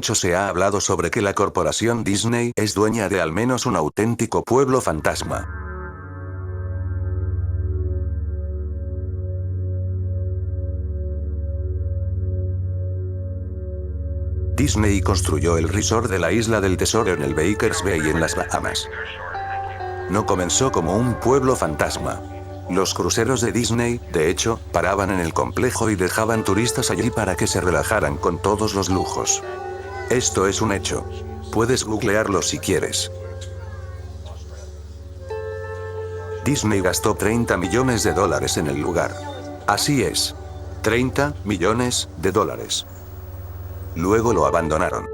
mucho se ha hablado sobre que la corporación Disney es dueña de al menos un auténtico pueblo fantasma. Disney construyó el resort de la Isla del Tesoro en el Bakers Bay en las Bahamas. No comenzó como un pueblo fantasma. Los cruceros de Disney, de hecho, paraban en el complejo y dejaban turistas allí para que se relajaran con todos los lujos. Esto es un hecho. Puedes googlearlo si quieres. Disney gastó $30 millones en el lugar. Así es. $30 millones. Luego lo abandonaron.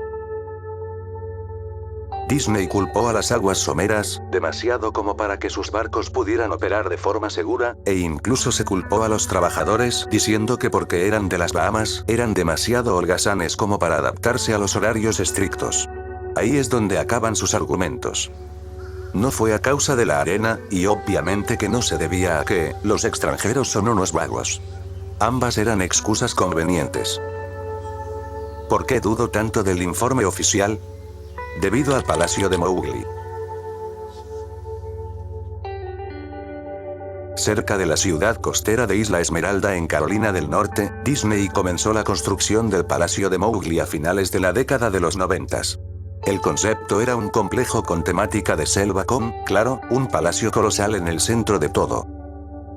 Disney culpó a las aguas someras, demasiado como para que sus barcos pudieran operar de forma segura, e incluso se culpó a los trabajadores, diciendo que porque eran de las Bahamas, eran demasiado holgazanes como para adaptarse a los horarios estrictos. Ahí es donde acaban sus argumentos. No fue a causa de la arena, y obviamente que no se debía a que los extranjeros son unos vagos. Ambas eran excusas convenientes. ¿Por qué dudo tanto del informe oficial? Debido al Palacio de Mowgli. Cerca de la ciudad costera de Isla Esmeralda en Carolina del Norte, Disney comenzó la construcción del Palacio de Mowgli a finales de la década de los 90. El concepto era un complejo con temática de selva con, claro, un palacio colosal en el centro de todo.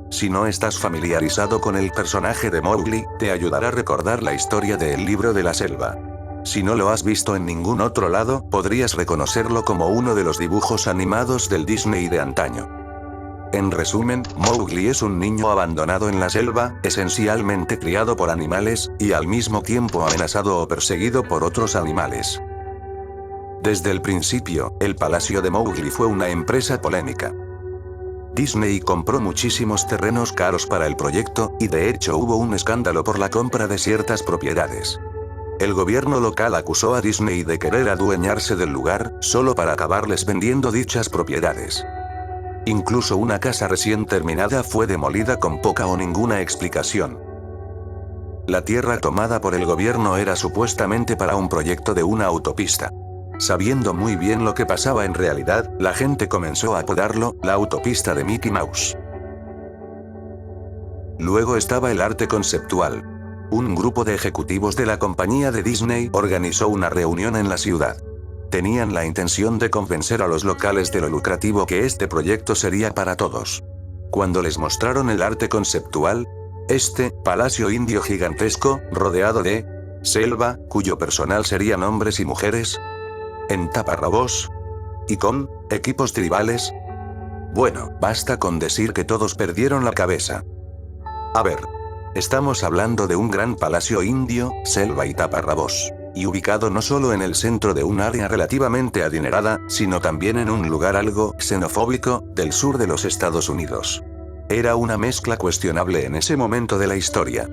Si no estás familiarizado con el personaje de Mowgli, te ayudará a recordar la historia de El Libro de la Selva. Si no lo has visto en ningún otro lado, podrías reconocerlo como uno de los dibujos animados del Disney de antaño. En resumen, Mowgli es un niño abandonado en la selva, esencialmente criado por animales, y al mismo tiempo amenazado o perseguido por otros animales. Desde el principio, el Palacio de Mowgli fue una empresa polémica. Disney compró muchísimos terrenos caros para el proyecto, y de hecho hubo un escándalo por la compra de ciertas propiedades. El gobierno local acusó a Disney de querer adueñarse del lugar, solo para acabarles vendiendo dichas propiedades. Incluso una casa recién terminada fue demolida con poca o ninguna explicación. La tierra tomada por el gobierno era supuestamente para un proyecto de una autopista. Sabiendo muy bien lo que pasaba en realidad, la gente comenzó a apodarlo, la autopista de Mickey Mouse. Luego estaba el arte conceptual. Un grupo de ejecutivos de la compañía de Disney organizó una reunión en la ciudad. Tenían la intención de convencer a los locales de lo lucrativo que este proyecto sería para todos. Cuando les mostraron el arte conceptual, este palacio indio gigantesco, rodeado de selva, cuyo personal serían hombres y mujeres, en taparrabos y con equipos tribales. Bueno, basta con decir que todos perdieron la cabeza. A ver. Estamos hablando de un gran palacio indio, selva y taparrabos, y ubicado no solo en el centro de un área relativamente adinerada, sino también en un lugar algo xenofóbico, del sur de los Estados Unidos. Era una mezcla cuestionable en ese momento de la historia.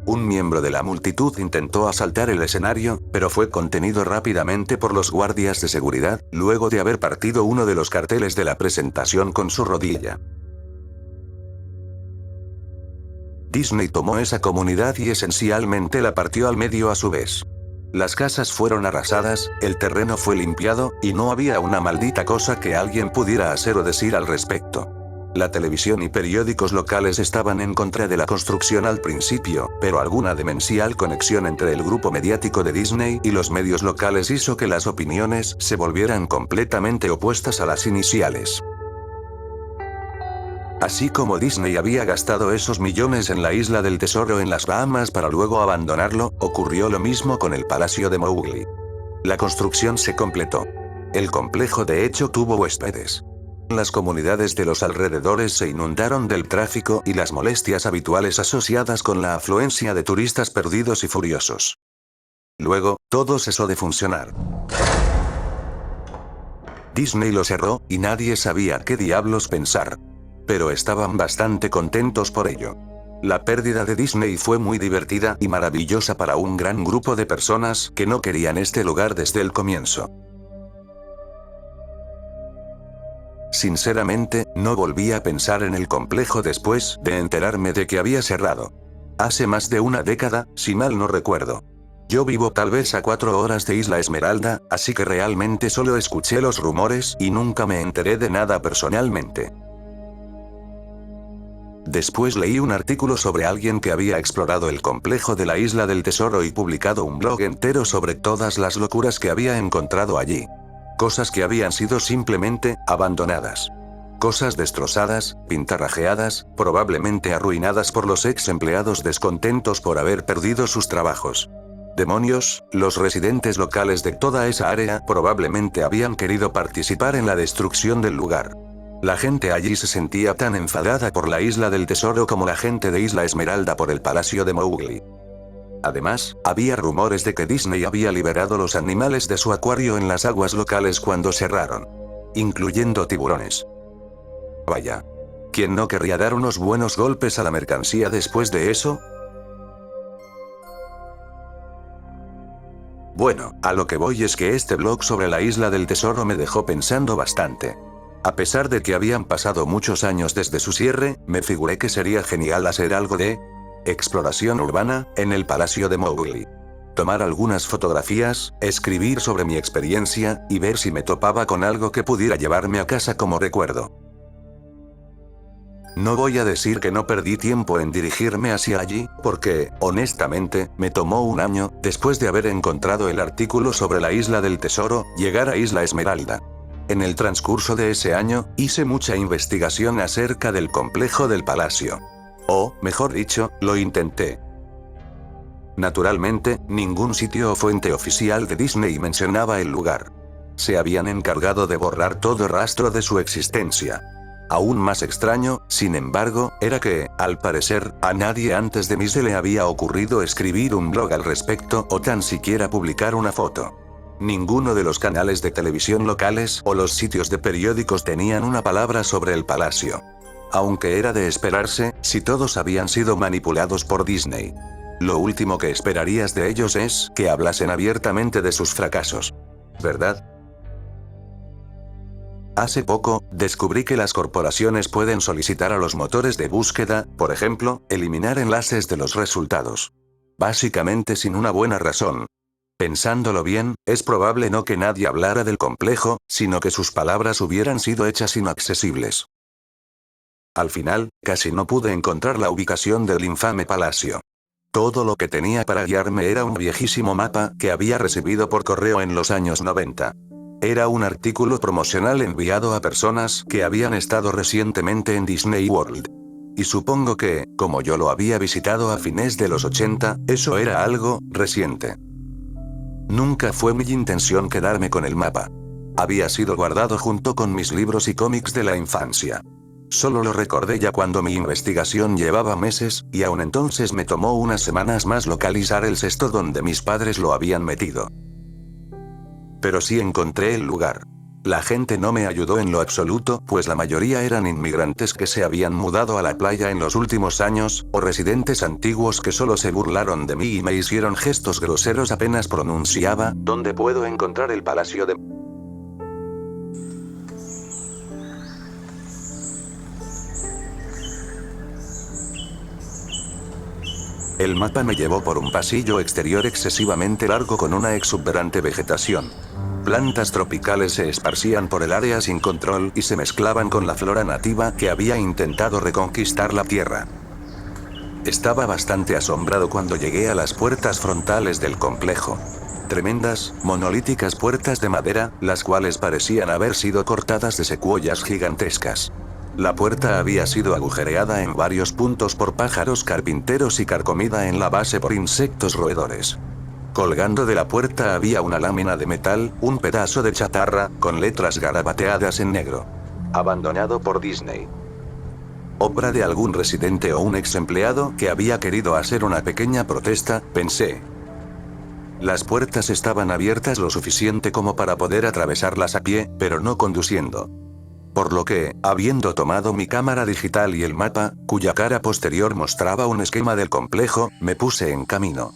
Un miembro de la multitud intentó asaltar el escenario, pero fue contenido rápidamente por los guardias de seguridad, luego de haber partido uno de los carteles de la presentación con su rodilla. Disney tomó esa comunidad y esencialmente la partió al medio a su vez. Las casas fueron arrasadas, el terreno fue limpiado, y no había una maldita cosa que alguien pudiera hacer o decir al respecto. La televisión y periódicos locales estaban en contra de la construcción al principio, pero alguna demencial conexión entre el grupo mediático de Disney y los medios locales hizo que las opiniones se volvieran completamente opuestas a las iniciales. Así como Disney había gastado esos millones en la Isla del Tesoro en las Bahamas para luego abandonarlo, ocurrió lo mismo con el Palacio de Mowgli. La construcción se completó. El complejo de hecho tuvo huéspedes. Las comunidades de los alrededores se inundaron del tráfico y las molestias habituales asociadas con la afluencia de turistas perdidos y furiosos. Luego, todo cesó de funcionar. Disney lo cerró, y nadie sabía qué diablos pensar. Pero estaban bastante contentos por ello. La pérdida de Disney fue muy divertida y maravillosa para un gran grupo de personas que no querían este lugar desde el comienzo. Sinceramente, no volví a pensar en el complejo después de enterarme de que había cerrado. Hace más de una década, si mal no recuerdo. Yo vivo tal vez a 4 horas de Isla Esmeralda, así que realmente solo escuché los rumores y nunca me enteré de nada personalmente. Después leí un artículo sobre alguien que había explorado el complejo de la Isla del Tesoro y publicado un blog entero sobre todas las locuras que había encontrado allí. Cosas que habían sido simplemente abandonadas. Cosas destrozadas, pintarrajeadas, probablemente arruinadas por los ex empleados descontentos por haber perdido sus trabajos. Demonios, los residentes locales de toda esa área probablemente habían querido participar en la destrucción del lugar. La gente allí se sentía tan enfadada por la Isla del Tesoro como la gente de Isla Esmeralda por el Palacio de Mowgli. Además, había rumores de que Disney había liberado los animales de su acuario en las aguas locales cuando cerraron. Incluyendo tiburones. Vaya. ¿Quién no querría dar unos buenos golpes a la mercancía después de eso? Bueno, a lo que voy es que este blog sobre la Isla del Tesoro me dejó pensando bastante. A pesar de que habían pasado muchos años desde su cierre, me figuré que sería genial hacer algo de exploración urbana en el Palacio de Mowgli. Tomar algunas fotografías, escribir sobre mi experiencia, y ver si me topaba con algo que pudiera llevarme a casa como recuerdo. No voy a decir que no perdí tiempo en dirigirme hacia allí, porque, honestamente, me tomó un año, después de haber encontrado el artículo sobre la Isla del Tesoro, llegar a Isla Esmeralda. En el transcurso de ese año, hice mucha investigación acerca del complejo del palacio. O, mejor dicho, lo intenté. Naturalmente, ningún sitio o fuente oficial de Disney mencionaba el lugar. Se habían encargado de borrar todo rastro de su existencia. Aún más extraño, sin embargo, era que, al parecer, a nadie antes de mí se le había ocurrido escribir un blog al respecto o tan siquiera publicar una foto. Ninguno de los canales de televisión locales o los sitios de periódicos tenían una palabra sobre el palacio. Aunque era de esperarse, si todos habían sido manipulados por Disney. Lo último que esperarías de ellos es que hablasen abiertamente de sus fracasos. ¿Verdad? Hace poco, descubrí que las corporaciones pueden solicitar a los motores de búsqueda, por ejemplo, eliminar enlaces de los resultados. Básicamente sin una buena razón. Pensándolo bien, es probable no que nadie hablara del complejo, sino que sus palabras hubieran sido hechas inaccesibles. Al final, casi no pude encontrar la ubicación del infame palacio. Todo lo que tenía para guiarme era un viejísimo mapa que había recibido por correo en los años 90. Era un artículo promocional enviado a personas que habían estado recientemente en Disney World. Y supongo que, como yo lo había visitado a fines de los 80, eso era algo reciente. Nunca fue mi intención quedarme con el mapa. Había sido guardado junto con mis libros y cómics de la infancia. Solo lo recordé ya cuando mi investigación llevaba meses, y aún entonces me tomó unas semanas más localizar el cesto donde mis padres lo habían metido. Pero sí encontré el lugar. La gente no me ayudó en lo absoluto, pues la mayoría eran inmigrantes que se habían mudado a la playa en los últimos años, o residentes antiguos que solo se burlaron de mí y me hicieron gestos groseros apenas pronunciaba, ¿dónde puedo encontrar el palacio de...? El mapa me llevó por un pasillo exterior excesivamente largo con una exuberante vegetación. Plantas tropicales se esparcían por el área sin control y se mezclaban con la flora nativa que había intentado reconquistar la tierra. Estaba bastante asombrado cuando llegué a las puertas frontales del complejo. Tremendas, monolíticas puertas de madera, las cuales parecían haber sido cortadas de secuoyas gigantescas. La puerta había sido agujereada en varios puntos por pájaros carpinteros y carcomida en la base por insectos roedores. Colgando de la puerta había una lámina de metal, un pedazo de chatarra, con letras garabateadas en negro. Abandonado por Disney. Obra de algún residente o un ex empleado que había querido hacer una pequeña protesta, pensé. Las puertas estaban abiertas lo suficiente como para poder atravesarlas a pie, pero no conduciendo. Por lo que, habiendo tomado mi cámara digital y el mapa, cuya cara posterior mostraba un esquema del complejo, me puse en camino.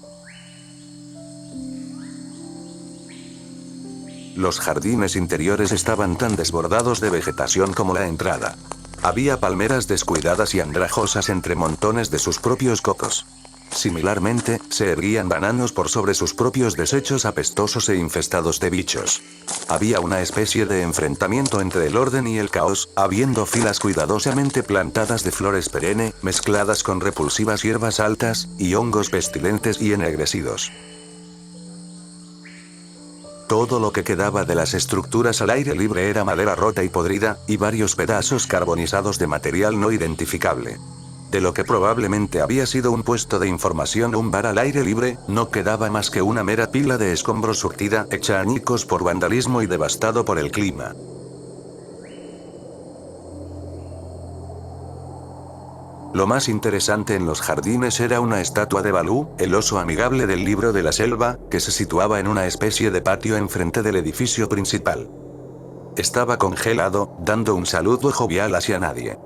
Los jardines interiores estaban tan desbordados de vegetación como la entrada. Había palmeras descuidadas y andrajosas entre montones de sus propios cocos. Similarmente, se erguían bananos por sobre sus propios desechos apestosos e infestados de bichos. Había una especie de enfrentamiento entre el orden y el caos, habiendo filas cuidadosamente plantadas de flores perenne, mezcladas con repulsivas hierbas altas, y hongos pestilentes y ennegrecidos. Todo lo que quedaba de las estructuras al aire libre era madera rota y podrida, y varios pedazos carbonizados de material no identificable. De lo que probablemente había sido un puesto de información o un bar al aire libre, no quedaba más que una mera pila de escombros surtida, hecha añicos por vandalismo y devastado por el clima. Lo más interesante en los jardines era una estatua de Balú, el oso amigable del libro de la selva, que se situaba en una especie de patio enfrente del edificio principal. Estaba congelado, dando un saludo jovial hacia nadie.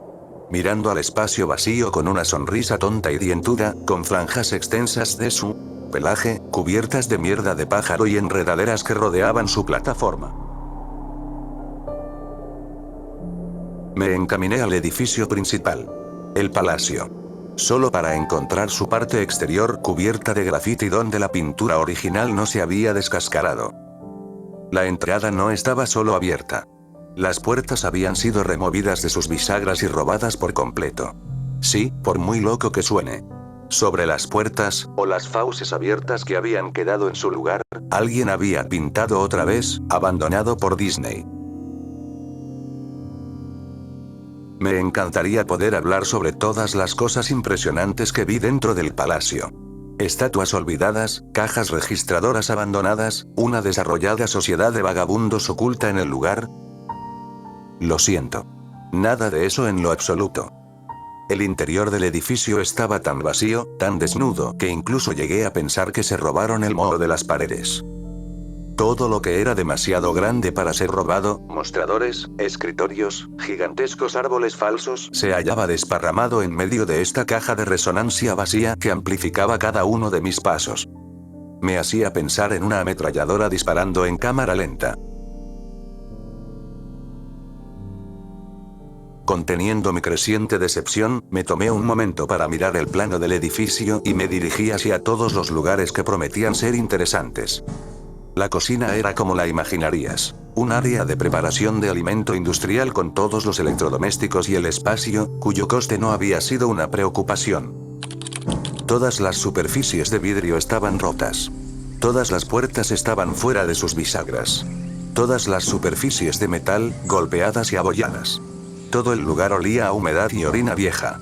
Mirando al espacio vacío con una sonrisa tonta y dientuda, con franjas extensas de su pelaje, cubiertas de mierda de pájaro y enredaderas que rodeaban su plataforma. Me encaminé al edificio principal. El palacio. Solo para encontrar su parte exterior cubierta de grafiti donde la pintura original no se había descascarado. La entrada no estaba solo abierta. Las puertas habían sido removidas de sus bisagras y robadas por completo. Sí, por muy loco que suene. Sobre las puertas, o las fauces abiertas que habían quedado en su lugar, alguien había pintado otra vez, abandonado por Disney. Me encantaría poder hablar sobre todas las cosas impresionantes que vi dentro del palacio. Estatuas olvidadas, cajas registradoras abandonadas, una desarrollada sociedad de vagabundos oculta en el lugar. Lo siento. Nada de eso en lo absoluto. El interior del edificio estaba tan vacío, tan desnudo, que incluso llegué a pensar que se robaron el moho de las paredes. Todo lo que era demasiado grande para ser robado, mostradores, escritorios, gigantescos árboles falsos, se hallaba desparramado en medio de esta caja de resonancia vacía que amplificaba cada uno de mis pasos. Me hacía pensar en una ametralladora disparando en cámara lenta. Conteniendo mi creciente decepción, me tomé un momento para mirar el plano del edificio y me dirigí hacia todos los lugares que prometían ser interesantes. La cocina era como la imaginarías, un área de preparación de alimento industrial con todos los electrodomésticos y el espacio, cuyo coste no había sido una preocupación. Todas las superficies de vidrio estaban rotas. Todas las puertas estaban fuera de sus bisagras. Todas las superficies de metal, golpeadas y abolladas. Todo el lugar olía a humedad y orina vieja.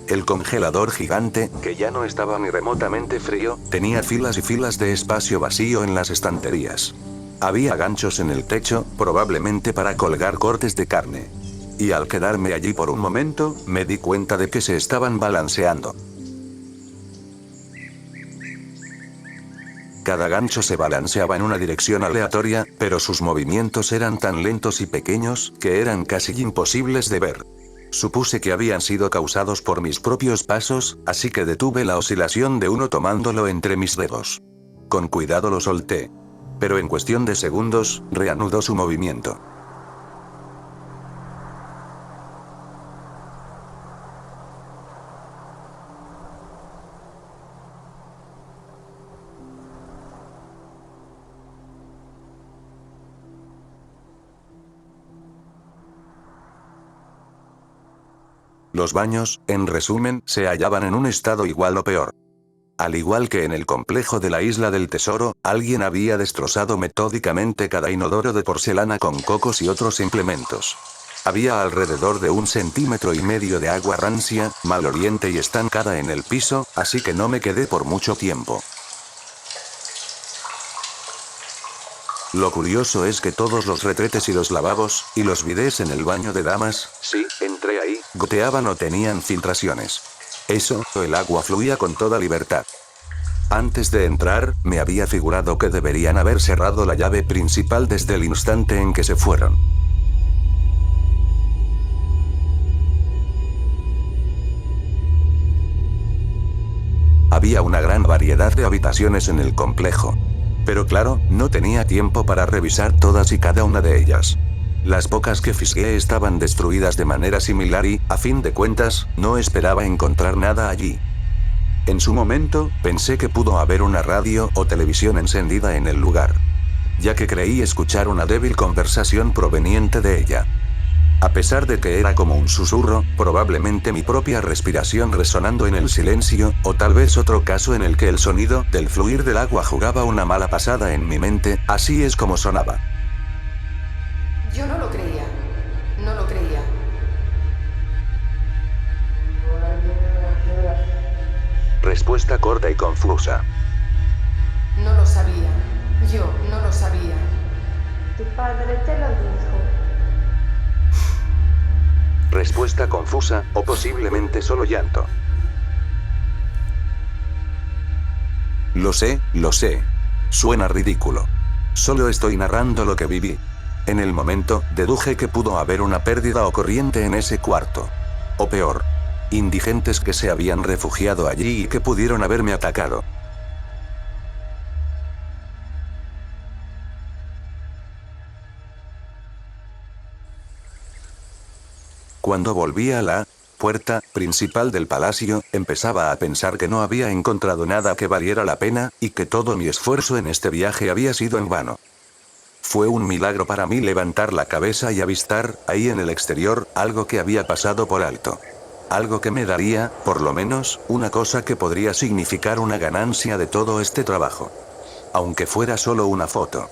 El congelador gigante, que ya no estaba ni remotamente frío, tenía filas y filas de espacio vacío en las estanterías. Había ganchos en el techo, probablemente para colgar cortes de carne. Y al quedarme allí por un momento, me di cuenta de que se estaban balanceando. Cada gancho se balanceaba en una dirección aleatoria, pero sus movimientos eran tan lentos y pequeños, que eran casi imposibles de ver. Supuse que habían sido causados por mis propios pasos, así que detuve la oscilación de uno tomándolo entre mis dedos. Con cuidado lo solté. Pero en cuestión de segundos, reanudó su movimiento. Los baños, en resumen, se hallaban en un estado igual o peor. Al igual que en el complejo de la Isla del Tesoro, alguien había destrozado metódicamente cada inodoro de porcelana con cocos y otros implementos. Había alrededor de 1,5 centímetros de agua rancia, maloliente y estancada en el piso, así que no me quedé por mucho tiempo. Lo curioso es que todos los retretes y los lavabos, y los bidés en el baño de damas, sí, entré ahí, goteaban o tenían filtraciones. Eso, el agua fluía con toda libertad. Antes de entrar, me había figurado que deberían haber cerrado la llave principal desde el instante en que se fueron. Había una gran variedad de habitaciones en el complejo. Pero claro, no tenía tiempo para revisar todas y cada una de ellas. Las pocas que fisgué estaban destruidas de manera similar y, a fin de cuentas, no esperaba encontrar nada allí. En su momento, pensé que pudo haber una radio o televisión encendida en el lugar, ya que creí escuchar una débil conversación proveniente de ella. A pesar de que era como un susurro, probablemente mi propia respiración resonando en el silencio, o tal vez otro caso en el que el sonido del fluir del agua jugaba una mala pasada en mi mente, así es como sonaba. Yo no lo creía. No lo creía. Respuesta corta y confusa. No lo sabía. Yo no lo sabía. Tu padre te lo dijo. Respuesta confusa, o posiblemente solo llanto. Lo sé, lo sé. Suena ridículo. Solo estoy narrando lo que viví. En el momento, deduje que pudo haber una pérdida o corriente en ese cuarto. O peor, indigentes que se habían refugiado allí y que pudieron haberme atacado. Cuando volví a la puerta principal del palacio, empezaba a pensar que no había encontrado nada que valiera la pena, y que todo mi esfuerzo en este viaje había sido en vano. Fue un milagro para mí levantar la cabeza y avistar, ahí en el exterior, algo que había pasado por alto. Algo que me daría, por lo menos, una cosa que podría significar una ganancia de todo este trabajo. Aunque fuera solo una foto.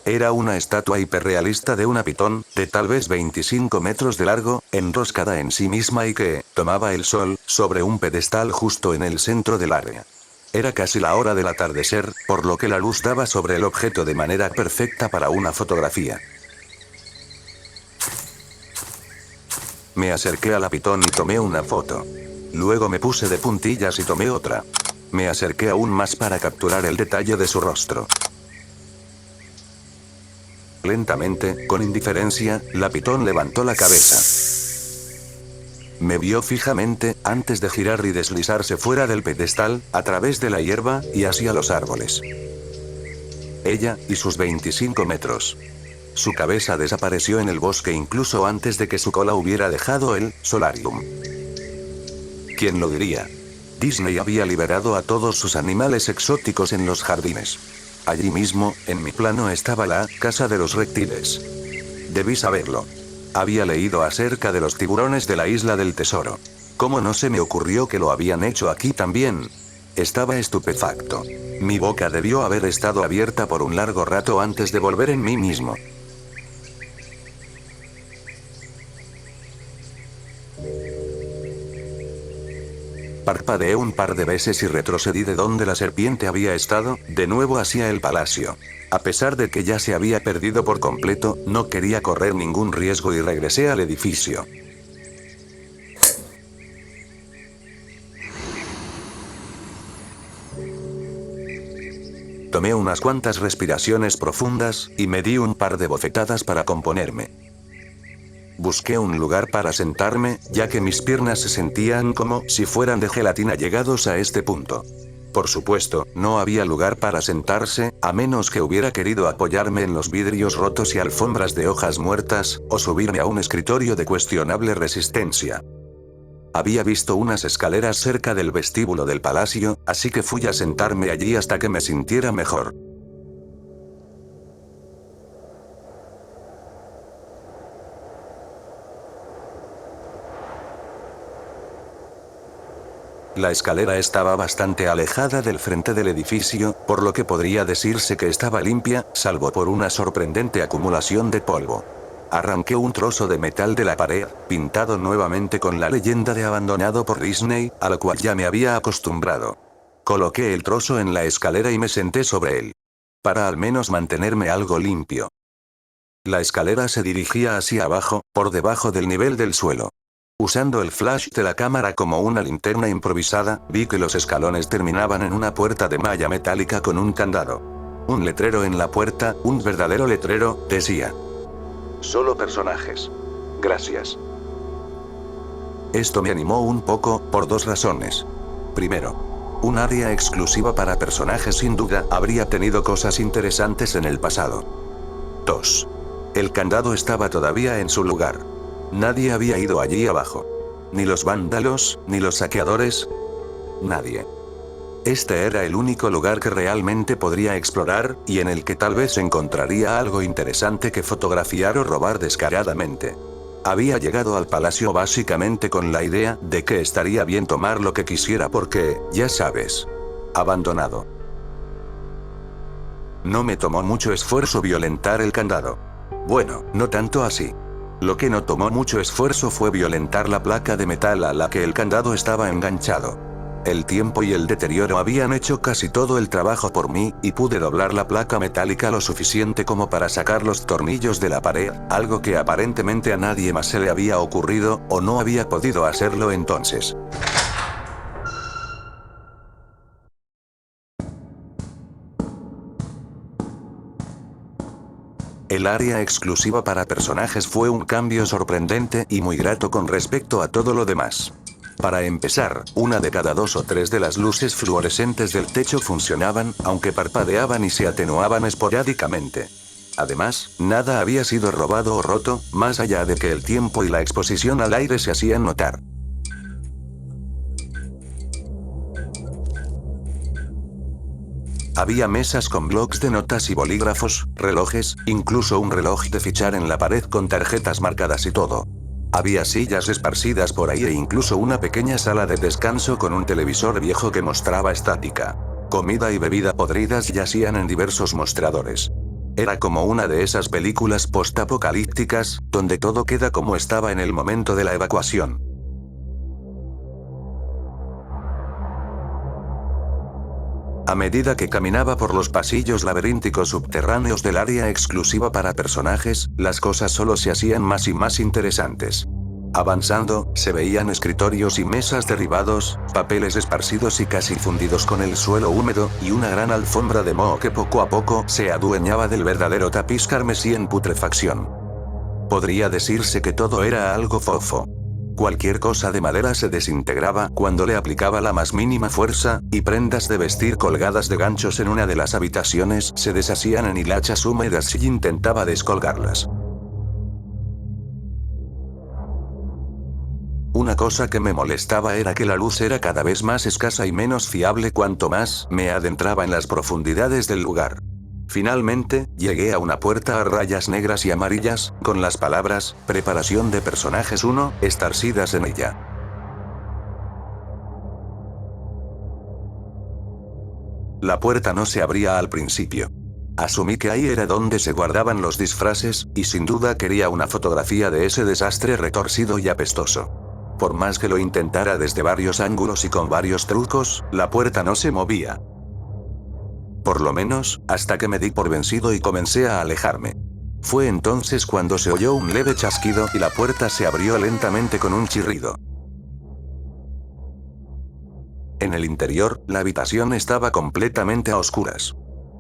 Era una estatua hiperrealista de una pitón, de tal vez 25 metros de largo, enroscada en sí misma y que tomaba el sol, sobre un pedestal justo en el centro del área. Era casi la hora del atardecer, por lo que la luz daba sobre el objeto de manera perfecta para una fotografía. Me acerqué a la pitón y tomé una foto. Luego me puse de puntillas y tomé otra. Me acerqué aún más para capturar el detalle de su rostro. Lentamente, con indiferencia, la pitón levantó la cabeza. Me vio fijamente, antes de girar y deslizarse fuera del pedestal, a través de la hierba, y hacia los árboles. Ella, y sus 25 metros. Su cabeza desapareció en el bosque incluso antes de que su cola hubiera dejado el solarium. ¿Quién lo diría? Disney había liberado a todos sus animales exóticos en los jardines. Allí mismo, en mi plano estaba la casa de los reptiles. Debí saberlo. Había leído acerca de los tiburones de la isla del tesoro. ¿Cómo no se me ocurrió que lo habían hecho aquí también? Estaba estupefacto. Mi boca debió haber estado abierta por un largo rato antes de volver en mí mismo. Parpadeé un par de veces y retrocedí de donde la serpiente había estado, de nuevo hacia el palacio. A pesar de que ya se había perdido por completo, no quería correr ningún riesgo y regresé al edificio. Tomé unas cuantas respiraciones profundas, y me di un par de bofetadas para componerme. Busqué un lugar para sentarme, ya que mis piernas se sentían como si fueran de gelatina llegados a este punto. Por supuesto, no había lugar para sentarse, a menos que hubiera querido apoyarme en los vidrios rotos y alfombras de hojas muertas, o subirme a un escritorio de cuestionable resistencia. Había visto unas escaleras cerca del vestíbulo del palacio, así que fui a sentarme allí hasta que me sintiera mejor. La escalera estaba bastante alejada del frente del edificio, por lo que podría decirse que estaba limpia, salvo por una sorprendente acumulación de polvo. Arranqué un trozo de metal de la pared, pintado nuevamente con la leyenda de abandonado por Disney, a la cual ya me había acostumbrado. Coloqué el trozo en la escalera y me senté sobre él. Para al menos mantenerme algo limpio. La escalera se dirigía hacia abajo, por debajo del nivel del suelo. Usando el flash de la cámara como una linterna improvisada, vi que los escalones terminaban en una puerta de malla metálica con un candado. Un letrero en la puerta, un verdadero letrero, decía: "Solo personajes. Gracias". Esto me animó un poco, por dos razones. Primero, Un área exclusiva para personajes sin duda habría tenido cosas interesantes en el pasado. 2. El candado estaba todavía en su lugar. Nadie había ido allí abajo. Ni los vándalos, ni los saqueadores. Nadie. Este era el único lugar que realmente podría explorar, y en el que tal vez encontraría algo interesante que fotografiar o robar descaradamente. Había llegado al palacio básicamente con la idea de que estaría bien tomar lo que quisiera porque, ya sabes, abandonado. No me tomó mucho esfuerzo violentar el candado. Bueno, no tanto así. Lo que no tomó mucho esfuerzo fue violentar la placa de metal a la que el candado estaba enganchado. El tiempo y el deterioro habían hecho casi todo el trabajo por mí, y pude doblar la placa metálica lo suficiente como para sacar los tornillos de la pared, algo que aparentemente a nadie más se le había ocurrido, o no había podido hacerlo entonces. El área exclusiva para personajes fue un cambio sorprendente y muy grato con respecto a todo lo demás. Para empezar, una de cada 2 o 3 de las luces fluorescentes del techo funcionaban, aunque parpadeaban y se atenuaban esporádicamente. Además, nada había sido robado o roto, más allá de que el tiempo y la exposición al aire se hacían notar. Había mesas con blocs de notas y bolígrafos, relojes, incluso un reloj de fichar en la pared con tarjetas marcadas y todo. Había sillas esparcidas por ahí e incluso una pequeña sala de descanso con un televisor viejo que mostraba estática. Comida y bebida podridas yacían en diversos mostradores. Era como una de esas películas postapocalípticas, donde todo queda como estaba en el momento de la evacuación. A medida que caminaba por los pasillos laberínticos subterráneos del área exclusiva para personajes, las cosas solo se hacían más y más interesantes. Avanzando, se veían escritorios y mesas derribados, papeles esparcidos y casi fundidos con el suelo húmedo, y una gran alfombra de moho que poco a poco se adueñaba del verdadero tapiz carmesí en putrefacción. Podría decirse que todo era algo fofo. Cualquier cosa de madera se desintegraba cuando le aplicaba la más mínima fuerza, y prendas de vestir colgadas de ganchos en una de las habitaciones se deshacían en hilachas húmedas si intentaba descolgarlas. Una cosa que me molestaba era que la luz era cada vez más escasa y menos fiable cuanto más me adentraba en las profundidades del lugar. Finalmente, llegué a una puerta a rayas negras y amarillas, con las palabras, Preparación de personajes 1, estarcidas en ella. La puerta no se abría al principio. Asumí que ahí era donde se guardaban los disfraces, y sin duda quería una fotografía de ese desastre retorcido y apestoso. Por más que lo intentara desde varios ángulos y con varios trucos, la puerta no se movía. Por lo menos, hasta que me di por vencido y comencé a alejarme. Fue entonces cuando se oyó un leve chasquido y la puerta se abrió lentamente con un chirrido. En el interior, la habitación estaba completamente a oscuras.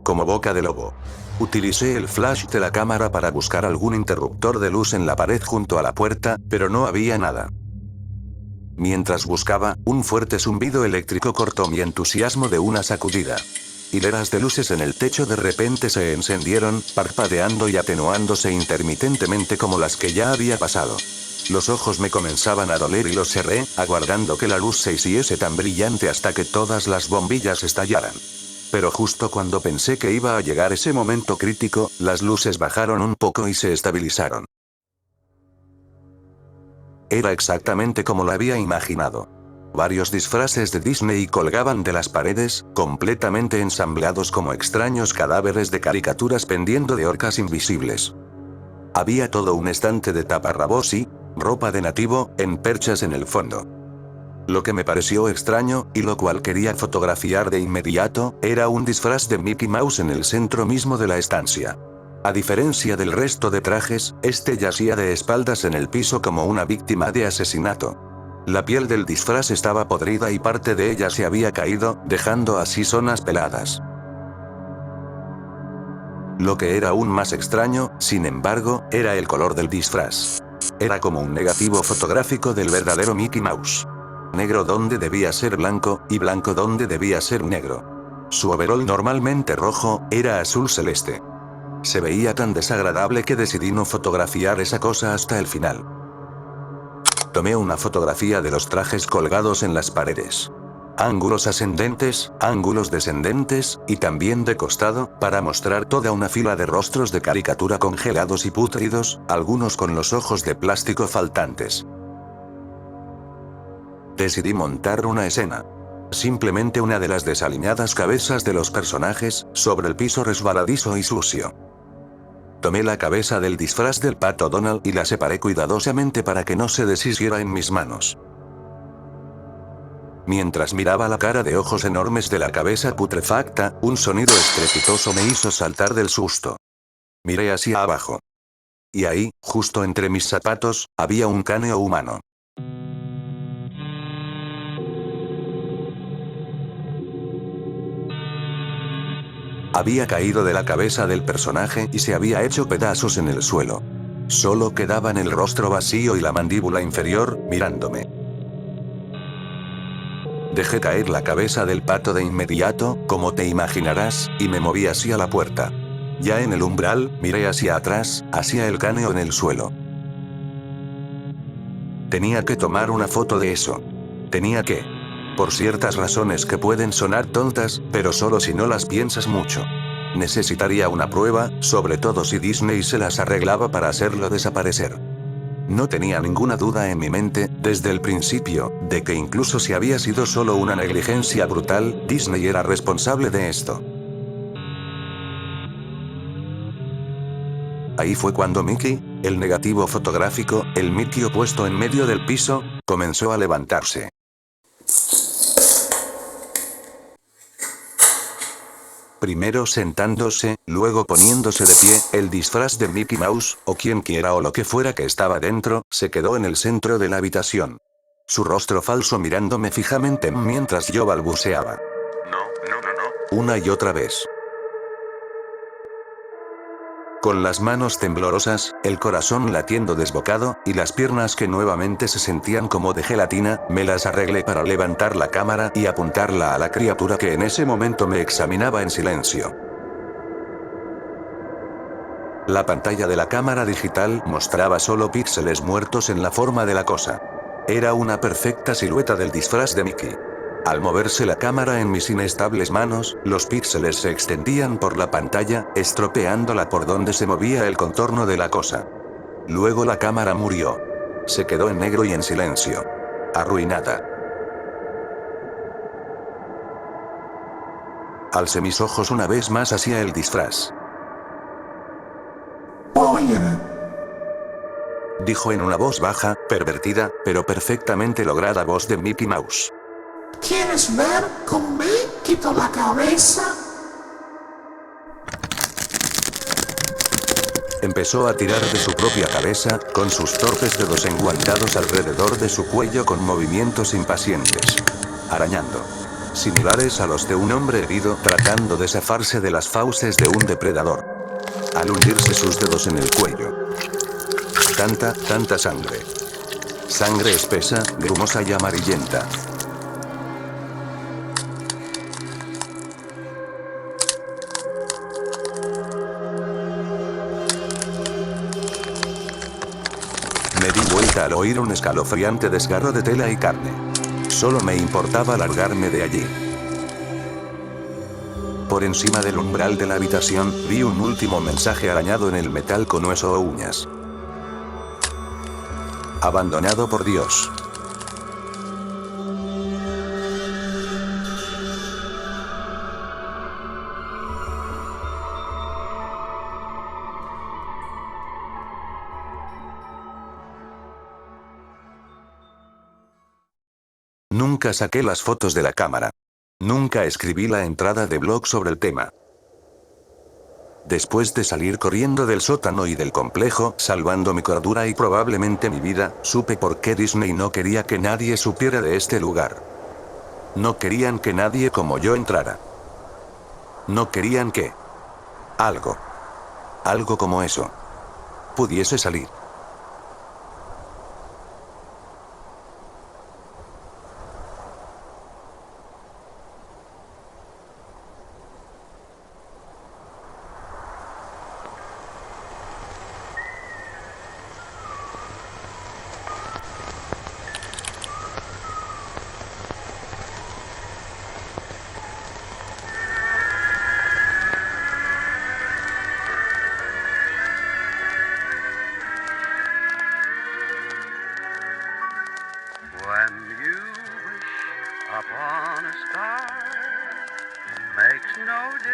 Como boca de lobo. Utilicé el flash de la cámara para buscar algún interruptor de luz en la pared junto a la puerta, pero no había nada. Mientras buscaba, un fuerte zumbido eléctrico cortó mi entusiasmo de una sacudida. Hileras de luces en el techo de repente se encendieron, parpadeando y atenuándose intermitentemente como las que ya había pasado. Los ojos me comenzaban a doler y los cerré, aguardando que la luz se hiciese tan brillante hasta que todas las bombillas estallaran. Pero justo cuando pensé que iba a llegar ese momento crítico, las luces bajaron un poco y se estabilizaron. Era exactamente como lo había imaginado. Varios disfraces de Disney colgaban de las paredes, completamente ensamblados como extraños cadáveres de caricaturas pendiendo de orcas invisibles. Había todo un estante de taparrabos y ropa de nativo, en perchas en el fondo. Lo que me pareció extraño, y lo cual quería fotografiar de inmediato, era un disfraz de Mickey Mouse en el centro mismo de la estancia. A diferencia del resto de trajes, este yacía de espaldas en el piso como una víctima de asesinato. La piel del disfraz estaba podrida y parte de ella se había caído, dejando así zonas peladas. Lo que era aún más extraño, sin embargo, era el color del disfraz. Era como un negativo fotográfico del verdadero Mickey Mouse. negro donde debía ser blanco, y blanco donde debía ser negro. Su overol, normalmente rojo, era azul celeste. Se veía tan desagradable que decidí no fotografiar esa cosa hasta el final. Tomé una fotografía de los trajes colgados en las paredes. Ángulos ascendentes, ángulos descendentes, y también de costado, para mostrar toda una fila de rostros de caricatura congelados y pútridos, algunos con los ojos de plástico faltantes. Decidí montar una escena. Simplemente una de las desaliñadas cabezas de los personajes, sobre el piso resbaladizo y sucio. Tomé la cabeza del disfraz del Pato Donald y la separé cuidadosamente para que no se deshiciera en mis manos. Mientras miraba la cara de ojos enormes de la cabeza putrefacta, un sonido estrepitoso me hizo saltar del susto. Miré hacia abajo. Y ahí, justo entre mis zapatos, había un cráneo humano. Había caído de la cabeza del personaje y se había hecho pedazos en el suelo. Solo quedaban el rostro vacío y la mandíbula inferior, mirándome. Dejé caer la cabeza del pato de inmediato, como te imaginarás, y me moví hacia la puerta. Ya en el umbral, miré hacia atrás, hacia el cráneo en el suelo. Tenía que tomar una foto de eso. Tenía que. Por ciertas razones que pueden sonar tontas, pero solo si no las piensas mucho. Necesitaría una prueba, sobre todo si Disney se las arreglaba para hacerlo desaparecer. No tenía ninguna duda en mi mente, desde el principio, de que incluso si había sido solo una negligencia brutal, Disney era responsable de esto. Ahí fue cuando Mickey, el negativo fotográfico, el Mickey opuesto en medio del piso, comenzó a levantarse. Primero sentándose, luego poniéndose de pie, el disfraz de Mickey Mouse, o quien quiera o lo que fuera que estaba dentro, se quedó en el centro de la habitación. Su rostro falso mirándome fijamente mientras yo balbuceaba. No. Una y otra vez. Con las manos temblorosas, el corazón latiendo desbocado, y las piernas que nuevamente se sentían como de gelatina, me las arreglé para levantar la cámara y apuntarla a la criatura que en ese momento me examinaba en silencio. La pantalla de la cámara digital mostraba solo píxeles muertos en la forma de la cosa. Era una perfecta silueta del disfraz de Mickey. Al moverse la cámara en mis inestables manos, los píxeles se extendían por la pantalla, estropeándola por donde se movía el contorno de la cosa. Luego la cámara murió. Se quedó en negro y en silencio. Arruinada. Alcé mis ojos una vez más hacia el disfraz. Oye, Dijo en una voz baja, pervertida, pero perfectamente lograda voz de Mickey Mouse. ¿quieres ver cómo me quito la cabeza? Empezó a tirar de su propia cabeza, con sus torpes dedos enguantados alrededor de su cuello con movimientos impacientes. Arañando. Similares a los de un hombre herido tratando de zafarse de las fauces de un depredador. Al hundirse sus dedos en el cuello. Tanta sangre. Sangre espesa, grumosa y amarillenta. Me di vuelta al oír un escalofriante desgarro de tela y carne. Solo me importaba largarme de allí. Por encima del umbral de la habitación, vi un último mensaje arañado en el metal con hueso o uñas. Abandonado por Dios. Nunca saqué las fotos de la cámara. Nunca escribí la entrada de blog sobre el tema. Después de salir corriendo del sótano y del complejo, salvando mi cordura y probablemente mi vida, supe por qué Disney no quería que nadie supiera de este lugar. No querían que nadie como yo entrara. No querían que algo como eso pudiese salir.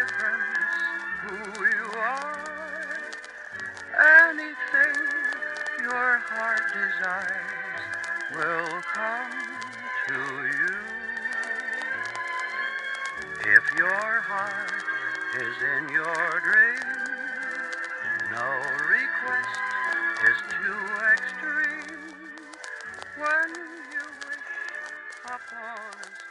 difference who you are. Anything your heart desires will come to you. If your heart is in your dream, no request is too extreme. When you wish upon a